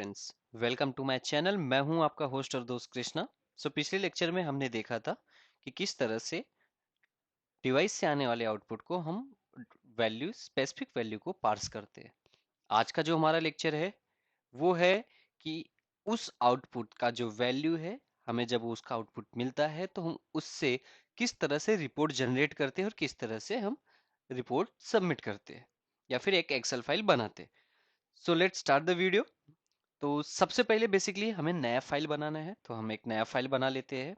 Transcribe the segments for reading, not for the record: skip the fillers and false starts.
Friends, welcome to my channel. मैं हूं आपका होस्ट और दोस्त कृष्णा। पिछले लेक्चर में हमने देखा था कि किस तरह से डिवाइस से आने वाले आउटपुट को हम स्पेसिफिक वैल्यू को पार्स करते हैं। आज का जो हमारा लेक्चर है वो है कि उस आउटपुट का जो वैल्यू है, हमें जब उसका आउटपुट मिलता है तो हम उससे किस तरह से रिपोर्ट जनरेट करते हैं और किस तरह से हम रिपोर्ट सबमिट करते हैं या फिर एक एक्सेल फाइल बनाते हैं। So let's start the video. तो सबसे पहले बेसिकली हमें नया फाइल बनाना है, तो हम एक नया फाइल बना लेते हैं।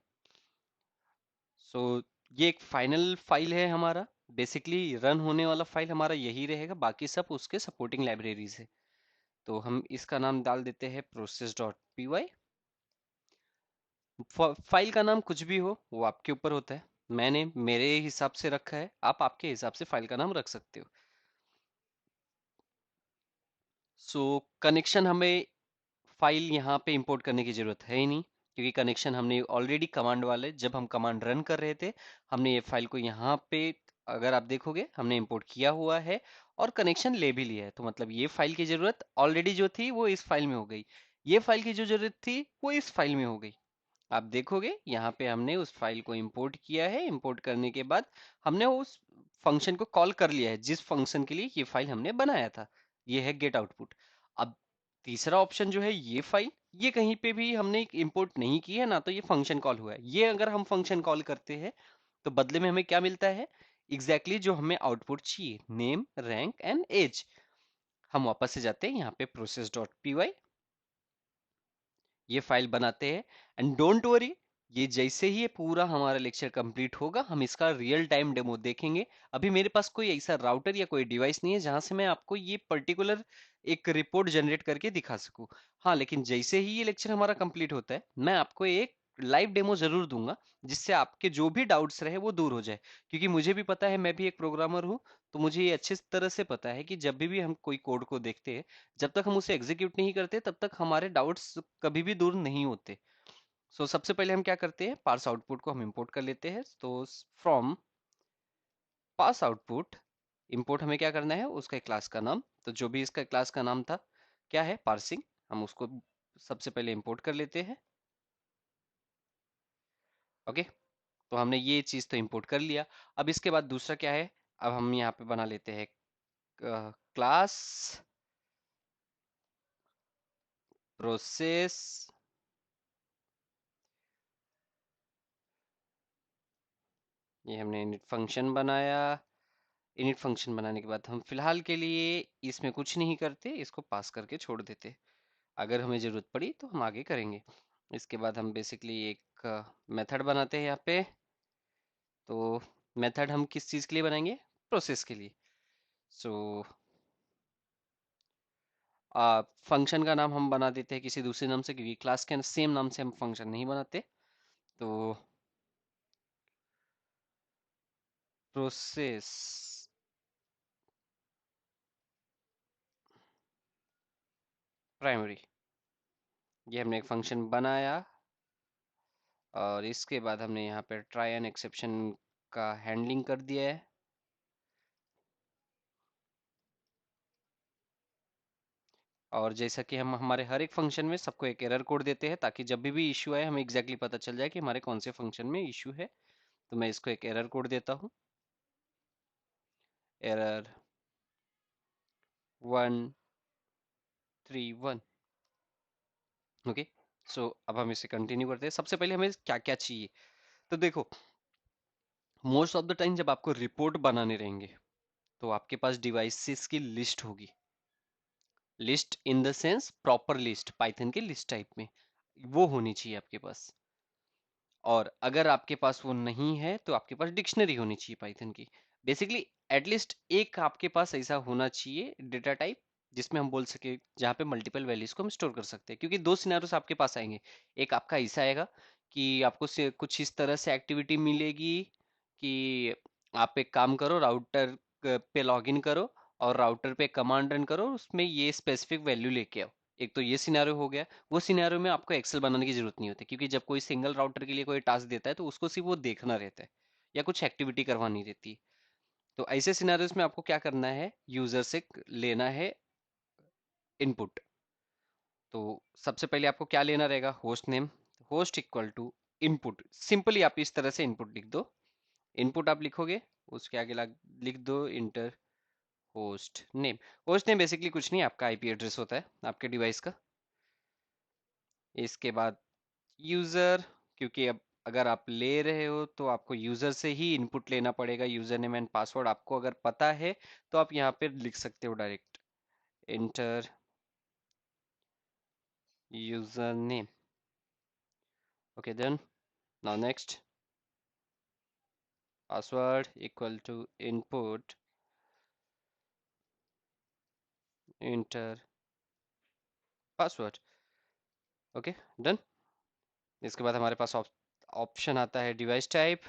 सो ये एक फाइनल फाइल है हमारा। बेसिकली रन होने वाला फाइल हमारा यही रहेगा, बाकी सब उसके सपोर्टिंग लाइब्रेरीज है। तो हम इसका नाम डाल देते हैं process.py। फाइल का नाम कुछ भी हो वो आपके ऊपर होता है। मैंने मेरे हिसाब से रखा है, आप आपके हिसाब से फाइल का नाम रख सकते हो। सो कनेक्शन हमें फाइल यहाँ पे इंपोर्ट करने की जरूरत है ही नहीं, क्योंकि कनेक्शन हमने ऑलरेडी कमांड वाले जब हम कमांड रन कर रहे थे हमने ये फाइल को यहाँ पे, अगर आप देखोगे, हमने इंपोर्ट किया हुआ है और कनेक्शन ले भी लिया है। तो मतलब ये फाइल की जरूरत ऑलरेडी जो थी वो इस फाइल में हो गई, ये फाइल की जो जरूरत थी वो इस फाइल में हो गई। आप देखोगे यहाँ पे हमने उस फाइल को इंपोर्ट किया है। इंपोर्ट करने के बाद हमने उस फंक्शन को कॉल कर लिया है जिस फंक्शन के लिए ये फाइल हमने बनाया था। ये है गेट आउटपुट। अब तीसरा ऑप्शन जो है ये फाइल, ये कहीं पे भी हमने इंपोर्ट नहीं की है ना, तो ये फंक्शन कॉल हुआ है। ये अगर हम फंक्शन कॉल करते हैं तो बदले में हमें क्या मिलता है? एग्जैक्टली जो हमें आउटपुट चाहिए, नेम, रैंक एंड एज। हम वापस से जाते हैं यहाँ पे process.py, ये फाइल बनाते हैं। एंड डोंट वरी, ये जैसे ही ये पूरा हमारा लेक्चर कंप्लीट होगा हम इसका रियल टाइम डेमो देखेंगे। अभी मेरे पास कोई ऐसा राउटर या कोई डिवाइस नहीं है जहां से मैं आपको ये पर्टिकुलर एक रिपोर्ट जनरेट करके दिखा सकूं। हाँ, लेकिन जैसे ही ये लेक्चर हमारा कंप्लीट होता है मैं आपको एक लाइव डेमो जरूर दूंगा, जिससे आपके जो भी डाउट्स रहे वो दूर हो जाए। क्योंकि मुझे भी पता है, मैं भी एक प्रोग्रामर हूँ, तो मुझे ये अच्छी तरह से पता है कि जब भी हम कोई कोड को देखते हैं, जब तक हम उसे एग्जीक्यूट नहीं करते तब तक हमारे डाउट्स कभी भी दूर नहीं होते। सबसे पहले हम क्या करते हैं, पार्स आउटपुट को हम इंपोर्ट कर लेते हैं। तो फ्रॉम पास आउटपुट इंपोर्ट हमें क्या करना है, उसका क्लास का नाम। तो जो भी इसका क्लास का नाम था, क्या है, पार्सिंग, हम उसको सबसे पहले इंपोर्ट कर लेते हैं। ओके, तो हमने ये चीज तो इंपोर्ट कर लिया। अब इसके बाद दूसरा क्या है, अब हम यहाँ पे बना लेते हैं क्लास प्रोसेस। ये हमने इनिट फंक्शन बनाया। इनिट फंक्शन बनाने के बाद हम फिलहाल के लिए इसमें कुछ नहीं करते, इसको पास करके छोड़ देते। अगर हमें जरूरत पड़ी तो हम आगे करेंगे। इसके बाद हम बेसिकली एक मेथड बनाते हैं यहाँ पे। तो मेथड हम किस चीज़ के लिए बनाएंगे? प्रोसेस के लिए। सो फंक्शन का नाम हम बना देते हैं किसी दूसरे नाम से, क्योंकि क्लास के सेम नाम से हम फंक्शन नहीं बनाते। तो प्रोसेस प्राइमरी, ये हमने एक फंक्शन बनाया। और इसके बाद हमने यहाँ पे ट्राई एंड एक्सेप्शन का हैंडलिंग कर दिया है। और जैसा कि हम हमारे हर एक फंक्शन में सबको एक एरर कोड देते हैं, ताकि जब भी इशू आए हमें एग्जैक्टली पता चल जाए कि हमारे कौन से फंक्शन में इशू है। तो मैं इसको एक एरर कोड देता हूँ, एरर 131। ओके, सो अब हम इसे कंटिन्यू करते हैं। सबसे पहले हमें क्या क्या चाहिए, तो देखो, मोस्ट ऑफ द टाइम जब आपको रिपोर्ट बनाने रहेंगे तो आपके पास डिवाइसेस की लिस्ट होगी। List in the sense proper list, Python के लिस्ट टाइप में वो होनी चाहिए आपके पास। और अगर आपके पास वो नहीं है तो आपके पास डिक्शनरी होनी चाहिए पाइथन की। बेसिकली एटलीस्ट एक आपके पास ऐसा होना चाहिए डेटा टाइप जिसमें हम बोल सके, जहाँ पे मल्टीपल वैल्यूज को हम स्टोर कर सकते हैं। क्योंकि दो सिनेरियोस आपके पास आएंगे। एक आपका ऐसा आएगा कि आपको कुछ इस तरह से एक्टिविटी मिलेगी कि आप एक काम करो, राउटर पे लॉगिन करो और राउटर पे कमांड रन करो, उसमें ये स्पेसिफिक वैल्यू लेके आओ। एक तो ये सिनेरियो हो गया। वो सिनेरियो में आपको एक्सेल बनाने की जरूरत नहीं होती, क्योंकि जब कोई सिंगल राउटर के लिए कोई टास्क देता है तो उसको सिर्फ वो देखना रहता है या कुछ एक्टिविटी करवानी रहती है। तो ऐसे सिनेरियोस में आपको क्या करना है, यूजर से लेना है इनपुट। तो सबसे पहले आपको क्या लेना रहेगा, host name. Host equal to input, simply आप इस तरह से इनपुट लिख दो। इनपुट आप लिखोगे, उसके आगे लिख दो inter host name. Host name basically कुछ नहीं, आपका आईपी एड्रेस होता है आपके डिवाइस का। इसके बाद यूजर, क्योंकि अब अगर आप ले रहे हो तो आपको यूजर से ही इनपुट लेना पड़ेगा। यूजर नेम एंड पासवर्ड आपको अगर पता है तो आप यहाँ पे लिख सकते हो direct, enter user name. Okay then, now next, password equal to input enter password. Okay done. इसके बाद हमारे पास ऑप्शन आता है डिवाइस टाइप।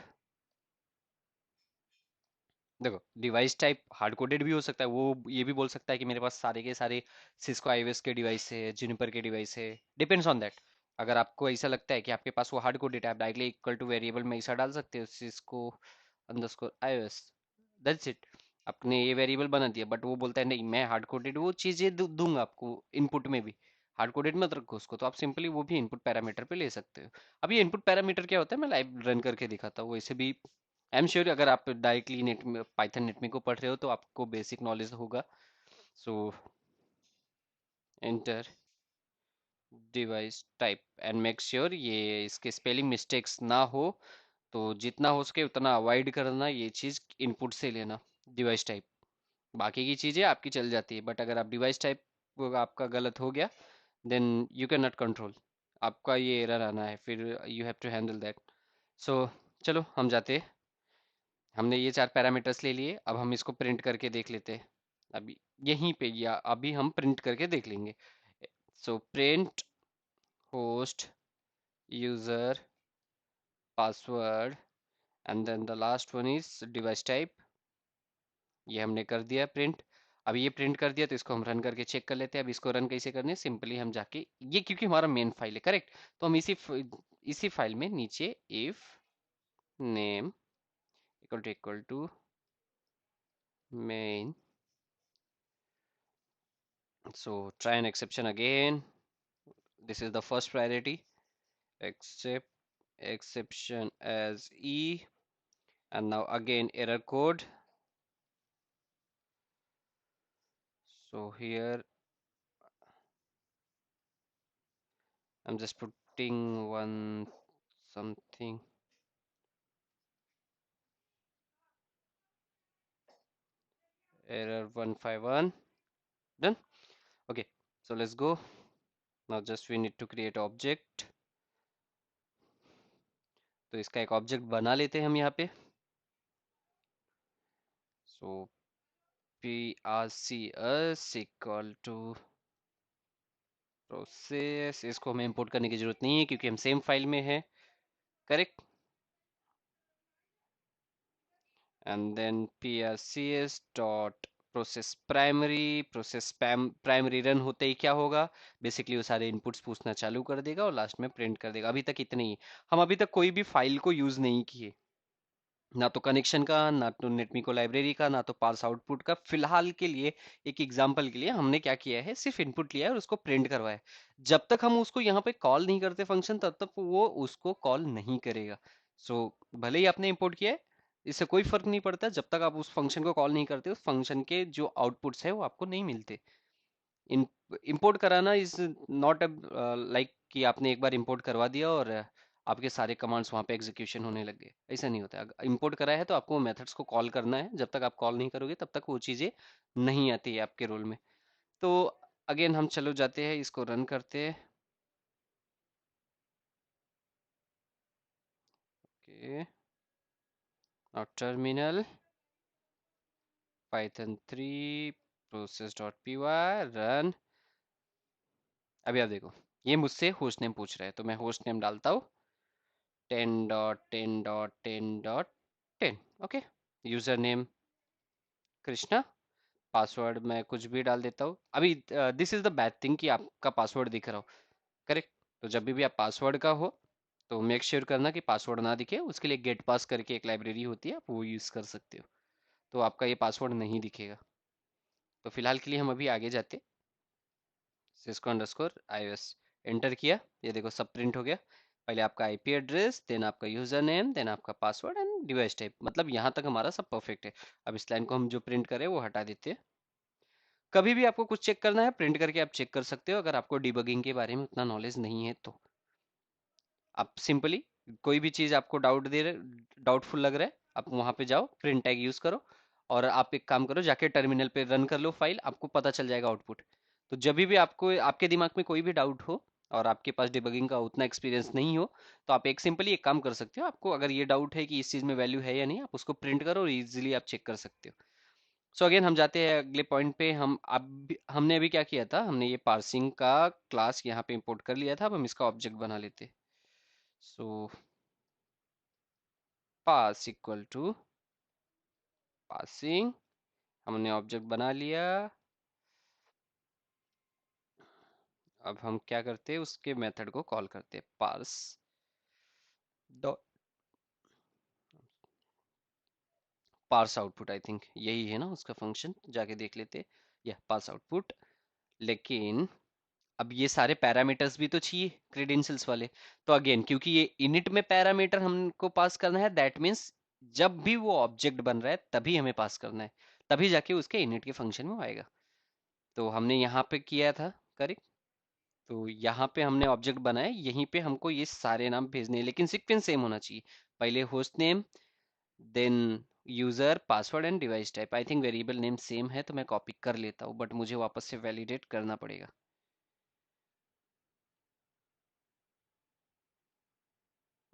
देखो, डिवाइस टाइप हार्ड कोडेड भी हो सकता है, वो ये भी बोल सकता है कि मेरे पास सारे के सारे सिस्को आईओएस के डिवाइस है, जुनिपर के डिवाइस है, डिपेंड्स ऑन दैट। अगर आपको ऐसा लगता है कि आपके पास वो हार्ड कोडेड है, आप डायरेक्टली इक्वल टू वेरिएबल में ऐसा डाल सकते हो, Cisco underscore iOS, that's it. आपने ये वेरिएबल बना दिया, बट वो बोलता है नहीं मैं हार्ड कोडेड वो चीजें दूंगा आपको इनपुट में भी, हार्ड कोडेड मत रखो उसको। तो आप सिंपली वो भी इनपुट पैरामीटर पे ले सकते हो। अब ये इनपुट पैरामीटर क्या होता है, मैं लाइव रन करके दिखाता हूँ। वैसे भी आई एम श्योर अगर आप डायरेक्टली नेट में पाइथन नेट में को पढ़ रहे हो तो आपको बेसिक नॉलेज होगा। सो enter device type and make sure ये इसके स्पेलिंग मिस्टेक्स ना हो। तो जितना हो सके उतना अवॉइड करना ये चीज़, इनपुट से लेना डिवाइस टाइप। बाकी की चीज़ें आपकी चल जाती है, बट अगर आप डिवाइस टाइप आपका गलत हो गया then you cannot control, आपका ये एरर आना है, फिर you have to handle that. So चलो हम जाते हैं। हमने ये चार पैरामीटर्स ले लिए, अब हम इसको प्रिंट करके देख लेते हैं। अभी यहीं पे या अभी हम प्रिंट करके देख लेंगे। So print host user password and then the last one is device type. ये हमने कर दिया प्रिंट। अब ये प्रिंट कर दिया तो इसको हम रन करके चेक कर लेते हैं। अब इसको रन कैसे करने हैं, सिंपली हम जाके ये, क्योंकि हमारा मेन फाइल है करेक्ट, तो हम इसी फाइल में नीचे if name equal to main, so try an exception again. This is the first priority. Accept exception as E, and now again error code. So here I'm just putting one something, error 151. Done. Okay, so let's go. Now just we need to create object. तो इसका एक object बना लेते हैं हम यहाँ पे। So PRCS equal to process, इसको हमें इंपोर्ट करने की जरूरत नहीं है क्योंकि हम सेम फाइल में है correct. And then PRCS dot process primary run होते ही क्या होगा, बेसिकली वो सारे इनपुट्स पूछना चालू कर देगा और लास्ट में प्रिंट कर देगा। अभी तक इतने ही, हम अभी तक कोई भी फाइल को यूज नहीं किए, ना तो कनेक्शन का, ना तो नेटमिको लाइब्रेरी का, ना तो पार्स आउटपुट का। फिलहाल के लिए एक एग्जांपल के लिए हमने क्या किया है, सिर्फ इनपुट लिया है और उसको प्रिंट करवाया है। जब तक हम उसको यहाँ पे कॉल नहीं करते फंक्शन, तब तक वो उसको कॉल नहीं करेगा। सो भले ही आपने इंपोर्ट किया है, इससे कोई फर्क नहीं पड़ता। जब तक आप उस फंक्शन को कॉल नहीं करते, उस फंक्शन के जो आउटपुट्स है वो आपको नहीं मिलते। इंपोर्ट कराना इज नॉट लाइक कि आपने एक बार इंपोर्ट करवा दिया और आपके सारे कमांड्स वहां पे एग्जीक्यूशन होने लग गए, ऐसा नहीं होता है। इंपोर्ट करा है तो आपको मेथड्स को कॉल करना है, जब तक आप कॉल नहीं करोगे तब तक वो चीजें नहीं आती है आपके रोल में। तो अगेन हम चलो जाते हैं, इसको रन करते हैं। Okay, now terminal Python 3 process.py run. अभी आप देखो, ये मुझसे होस्ट नेम पूछ रहा है, तो मैं होस्ट नेम डालता हूँ 10.10.10.10। Okay, user name Krishna, password मैं कुछ भी डाल देता हूँ। अभी this is the bad thing कि आपका पासवर्ड दिख रहा हो करेक्ट। तो जब भी आप पासवर्ड का हो तो मेक श्योर करना कि पासवर्ड ना दिखे। उसके लिए गेट पास करके एक लाइब्रेरी होती है, आप वो यूज कर सकते हो, तो आपका ये पासवर्ड नहीं दिखेगा। तो फिलहाल के लिए हम अभी आगे जाते, सिस्को अंडरस्कोर iOS एंटर किया, ये देखो सब प्रिंट हो गया। पहले आपका आईपी एड्रेस, देन आपका यूजर नेम, देन आपका पासवर्ड एंड डिवाइस टाइप, मतलब यहाँ तक हमारा सब परफेक्ट है। अब इस लाइन को हम जो प्रिंट करें वो हटा देते हैं। कभी भी आपको कुछ चेक करना है प्रिंट करके आप चेक कर सकते हो, अगर आपको डिबगिंग के बारे में उतना नॉलेज नहीं है तो। आप सिंपली कोई भी चीज आपको डाउटफुल लग रहा है, आप वहां पे जाओ, प्रिंट टैग यूज करो, और आप एक काम करो, जाके टर्मिनल पे रन कर लो फाइल, आपको पता चल जाएगा आउटपुट। तो जब भी आपको आपके दिमाग में कोई भी डाउट हो और आपके पास डिबगिंग का उतना एक्सपीरियंस नहीं हो, तो आप एक सिंपली एक काम कर सकते हो, आपको अगर ये डाउट है कि इस चीज में वैल्यू है या नहीं, आप उसको प्रिंट करो और इजीली आप चेक कर सकते हो। सो अगेन हम जाते हैं अगले पॉइंट पे। हमने अभी क्या किया था, हमने ये पार्सिंग का क्लास यहाँ पे इंपोर्ट कर लिया था, अब हम इसका ऑब्जेक्ट बना लेते। सो पास इक्वल टू पासिंग, हमने ऑब्जेक्ट बना लिया। अब हम क्या करते हैं, उसके मेथड को कॉल करते हैं, parse dot parse output, I think यही है ना उसका फंक्शन, जाके देख लेते हैं। यह पार्स आउटपुट। लेकिन अब ये सारे पैरामीटर्स भी तो चाहिए क्रेडेंशियल्स वाले। तो अगेन क्योंकि ये इनिट में पैरामीटर हमको पास करना है, दैट मीन्स जब भी वो ऑब्जेक्ट बन रहा है तभी हमें पास करना है, तभी जाके उसके इनिट के फंक्शन में आएगा। तो हमने यहाँ पे किया था, करेक्ट। तो यहाँ पे हमने ऑब्जेक्ट बनाया, यहीं पे हमको ये सारे नाम भेजने हैं, लेकिन सीक्वेंस सेम होना चाहिए। पहले host name, then user, password and device type. I think variable name same है तो मैं कॉपी कर लेता हूँ, बट मुझे वापस से वैलिडेट करना पड़ेगा।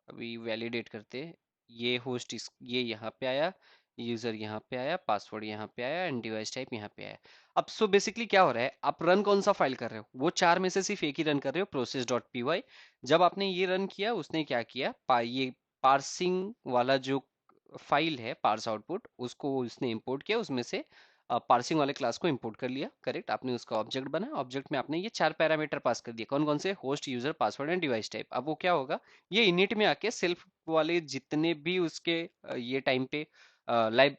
अभी वैलिडेट करते हैं। ये होस्ट इस ये यहाँ पे आया, यूजर यहाँ पे आया, पासवर्ड यहाँ पे आया एंड डिवाइस टाइप यहाँ पे आया। अब सो बेसिकली क्या हो रहा है, आप रन कौन सा फाइल कर रहे हो, वो चार में से सिर्फ एक ही रन कर रहे हो, प्रोसेस डॉट पी वाई। जब आपने ये रन किया, उसने क्या किया, ये पार्सिंग वाला जो फाइल है पार्स आउटपुट, उसको उसने इंपोर्ट किया, उसमें से पार्सिंग वाले क्लास को इंपोर्ट कर लिया, करेक्ट। आपने उसका ऑब्जेक्ट बनाया, ऑब्जेक्ट में आपने ये चार पैरामीटर पास कर दिए, कौन कौन से, host, user, password and device type. अब वो क्या होगा, ये इनिट में आके सेल्फ वाले जितने भी उसके ये टाइम पे लाइव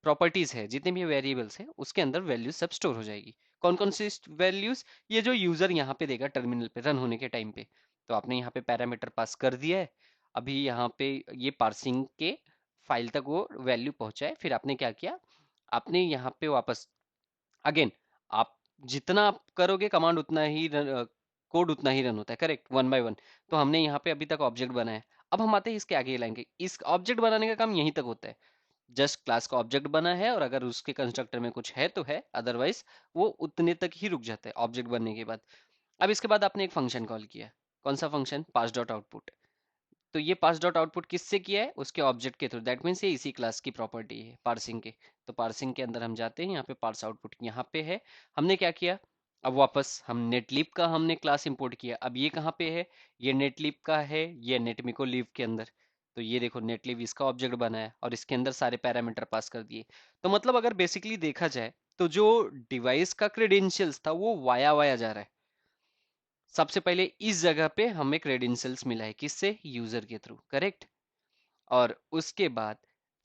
प्रॉपर्टीज है, जितने भी वेरिएबल्स हैं, उसके अंदर वैल्यूज सब स्टोर हो जाएगी। कौन कौन सी वैल्यूज, ये जो यूजर यहाँ पे देगा टर्मिनल पे रन होने के टाइम पे। तो आपने यहाँ पे पैरामीटर पास कर दिया है। अभी यहाँ पे ये पार्सिंग के फाइल तक वो वैल्यू पहुंचा है, फिर आपने क्या किया, आपने यहाँ पे वापस अगेन, आप जितना आप करोगे कमांड उतना ही कोड उतना ही रन होता है, करेक्ट, वन बाय वन। तो हमने यहाँ पे अभी तक ऑब्जेक्ट बनाया। अब हम आते हैं इसके आगे लाएंगे, इस ऑब्जेक्ट बनाने का काम यहीं तक होता है। जस्ट क्लास का ऑब्जेक्ट बना है, और अगर उसके कंस्ट्रक्टर में कुछ है तो है, अदरवाइज वो उतने तक ही रुक जाता है ऑब्जेक्ट बनने के बाद। अब इसके बाद आपने एक फंक्शन कॉल किया, कौन सा फंक्शन, पास डॉट आउटपुट। तो ये पास डॉट आउटपुट किससे किया है, उसके ऑब्जेक्ट के थ्रू, दैट मीन्स ये इसी क्लास की प्रॉपर्टी है पार्सिंग के। तो पार्सिंग के अंदर हम जाते हैं, यहाँ पे पार्स आउटपुट यहाँ पे है। हमने क्या किया, अब वापस हम नेटलिप का हमने क्लास इंपोर्ट किया। अब ये कहाँ पे है, ये नेटलिप का है, ये नेटमिको लिव के अंदर। तो ये देखो नेटलिव इसका ऑब्जेक्ट बना है और इसके अंदर सारे पैरामीटर पास कर दिए। तो मतलब अगर बेसिकली देखा जाए तो जो डिवाइस का क्रेडेंशियल्स था वो वाया वाया जा रहा है। सबसे पहले इस जगह पे हमें क्रेडेंशियल्स मिला है, किससे, यूजर के थ्रू, करेक्ट। और उसके बाद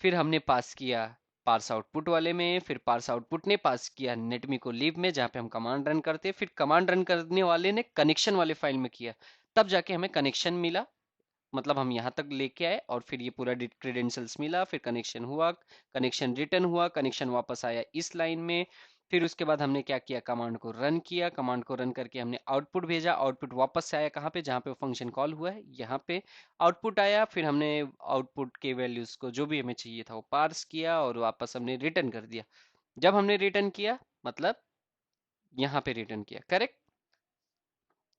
फिर हमने पास किया पार्स आउटपुट वाले में, फिर पार्स आउटपुट ने पास किया नेटमी को लीव में, जहाँ पे हम कमांड रन करते हैं, फिर कमांड रन करने वाले ने कनेक्शन वाले फाइल में किया, तब जाके हमें कनेक्शन मिला। मतलब हम यहाँ तक लेके आए और फिर ये पूरा क्रेडेंशियल्स मिला, फिर कनेक्शन हुआ, कनेक्शन रिटर्न हुआ, कनेक्शन वापस आया इस लाइन में। फिर उसके बाद हमने क्या किया, कमांड को रन किया, कमांड को रन करके हमने आउटपुट भेजा, आउटपुट वापस से आया कहाँ पे, जहाँ पे फंक्शन कॉल हुआ है, यहाँ पे आउटपुट आया। फिर हमने आउटपुट के वैल्यूज को जो भी हमें चाहिए था वो पार्स किया और वापस हमने रिटर्न कर दिया। जब हमने रिटर्न किया, मतलब यहाँ पे रिटर्न किया, करेक्ट।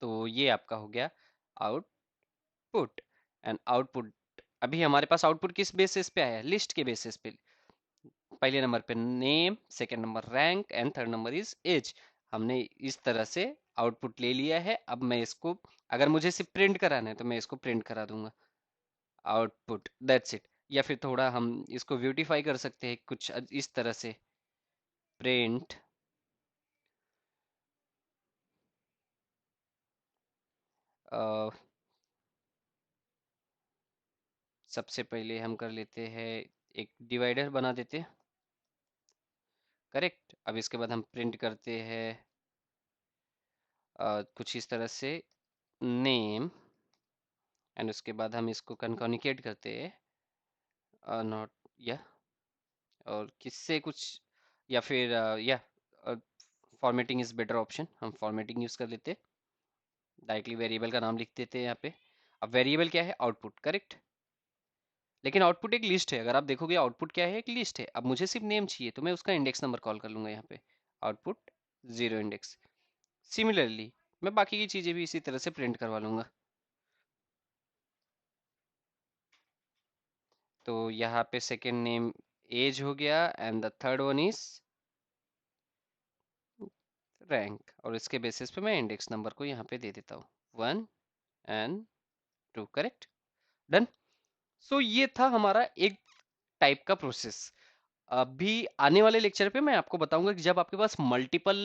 तो ये आपका हो गया आउटपुट एंड आउटपुट। अभी हमारे पास आउटपुट किस बेसिस पे आया है, लिस्ट के बेसिस पे। पहले नंबर पे name, second number rank and third number is age. हमने इस तरह से आउटपुट ले लिया है। अब मैं इसको, अगर मुझे सिर्फ प्रिंट कराना है तो मैं इसको प्रिंट करा दूंगा, आउटपुट, दैट्स इट। या फिर थोड़ा हम इसको ब्यूटीफाई कर सकते हैं कुछ इस तरह से, प्रिंट सबसे पहले हम कर लेते हैं, एक डिवाइडर बना देते हैं, करेक्ट। अब इसके बाद हम प्रिंट करते हैं कुछ इस तरह से नेम, एंड उसके बाद हम इसको कनकॉनिकेट करते हैं नॉट या, और किससे कुछ, या फिर या फॉर्मेटिंग इज बेटर ऑप्शन, हम फॉर्मेटिंग यूज कर लेते हैं। डायरेक्टली वेरिएबल का नाम लिख देते हैं यहाँ पे। अब वेरिएबल क्या है? Output, correct. लेकिन आउटपुट एक लिस्ट है, अगर आप देखोगे आउटपुट क्या है? एक लिस्ट है। अब मुझे सिर्फ नेम चाहिए, तो मैं उसका इंडेक्स नंबर कॉल कर लूंगा यहाँ पे, आउटपुट 0 इंडेक्स। सिमिलरली मैं बाकी की चीजें भी इसी तरह से प्रिंट करवा लूंगा। तो यहाँ पे सेकेंड नेम एज हो गया, and the third one is rank, और इसके बेसिस पे मैं इंडेक्स नंबर को यहाँ पे दे देता हूँ 1 and 2, करेक्ट, डन। सो ये था हमारा एक टाइप का प्रोसेस। अभी आने वाले लेक्चर पे मैं आपको बताऊंगा कि जब आपके पास मल्टीपल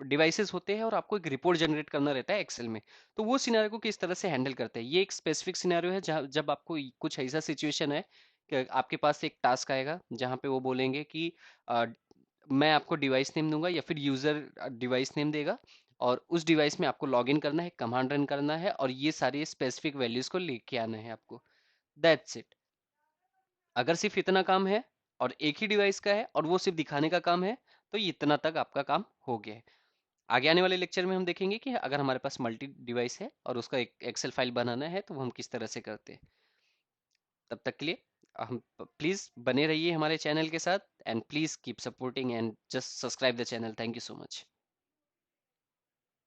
डिवाइसेस होते हैं और आपको एक रिपोर्ट जनरेट करना रहता है एक्सेल में, तो वो सिनेरियो को किस तरह से हैंडल करते हैं। ये एक स्पेसिफिक सिनेरियो है जहाँ जब आपको कुछ ऐसा सिचुएशन है कि आपके पास एक टास्क आएगा जहाँ पे वो बोलेंगे कि अ, मैं आपको डिवाइस नेम दूंगा, या फिर यूजर डिवाइस नेम देगा, और उस डिवाइस में आपको लॉग इन करना है, कमांड रन करना है, और ये सारी स्पेसिफिक वैल्यूज को लेके आना है आपको। That's it. अगर सिर्फ इतना काम है और एक ही डिवाइस का है और वो सिर्फ दिखाने का काम है, तो ये इतना तक आपका काम हो गया है। आगे आने वाले लेक्चर में हम देखेंगे कि अगर हमारे पास मल्टी डिवाइस है और उसका एक एक्सेल फाइल बनाना है, तो वो हम किस तरह से करते हैं। तब तक के लिए हम प्लीज बने रहिए हमारे चैनल के साथ, and please keep supporting and just subscribe the channel. Thank you so much.